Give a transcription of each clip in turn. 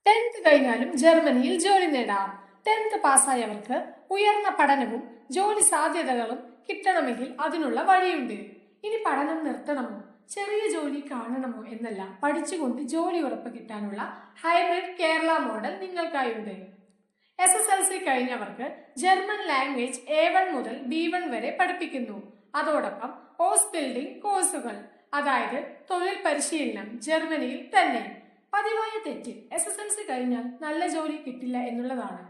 10th കഴിഞ്ഞാലും ജർമ്മനിയിൽ ജോലി നേടാം. 10th പാസ്സായവർക്ക് ഉയർന്ന പഠനവും ജോലി സാധ്യതകളും കിട്ടണമെങ്കിൽ അതിനുള്ള വഴിയുണ്ട്. ഇനി പഠനം നിർത്തണമോ, ചെറിയ ജോലി കാണണമോ എന്നല്ല, പഠിച്ചുകൊണ്ട് ജോലി ഉറപ്പ് കിട്ടാനുള്ള ഹൈബ്രിഡ് കേരള മോഡൽ നിങ്ങൾക്കായുണ്ട്. SSLC കഴിഞ്ഞവർക്ക് ജർമ്മൻ ലാംഗ്വേജ് A1 മുതൽ B1 വരെ പഠിപ്പിക്കുന്നു. അതോടൊപ്പം ഹൗസ് ബിൽഡിംഗ് കോഴ്സുകൾ, അതായത് തൊഴിൽ പരിശീലനം ജർമ്മനിയിൽ തന്നെ. പതിവായ തെറ്റ് SSLC കഴിഞ്ഞാൽ നല്ല ജോലി കിട്ടില്ല എന്നുള്ളതാണ്.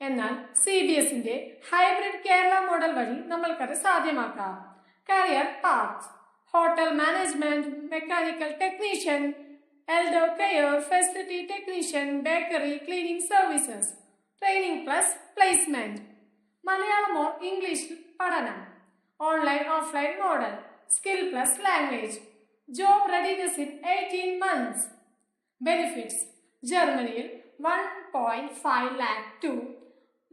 എന്നാൽ CBSന്റെ ഹൈബ്രിഡ് കേരള മോഡൽ വഴി നമ്മൾക്കത് സാധ്യമാക്കാം. Career path: hotel management, mechanical technician, elder care facility technician, bakery, cleaning services. Training plus placement. മലയാളമോ ഇംഗ്ലീഷ് പഠനം. Online offline model. Skill plus language. Job readiness in 18 months. Benefits: ജർമ്മനിയിൽ 1.5 lakh to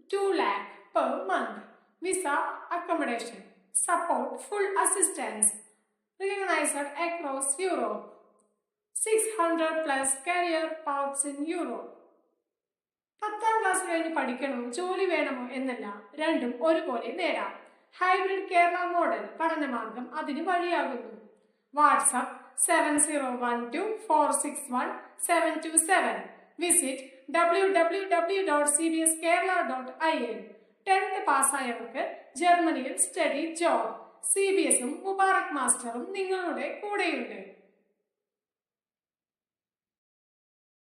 2 lakh per month. Visa, accommodation, support, full assistance, recognized across Europe. 600 plus career paths in Europe. 10th class കഴിഞ്ഞ് പഠിക്കണോ ജോലി വേണമോ എന്നല്ല, രണ്ടും ഒരുപോലെ നേടാം. Hybrid Kerala model പഠനമാർഗം അതിന് വഴിയാകുന്നു. വാട്സ്ആപ്പ് 7012461727. Visit www.cbskerala.in. 10th പാസ്സായവർക്ക് ജർമ്മനിയിൽ സ്റ്റഡി ജോബ്. CBSഉം മുബാറക് മാസ്റ്ററും നിങ്ങളുടെ കൂടെയുണ്ട്.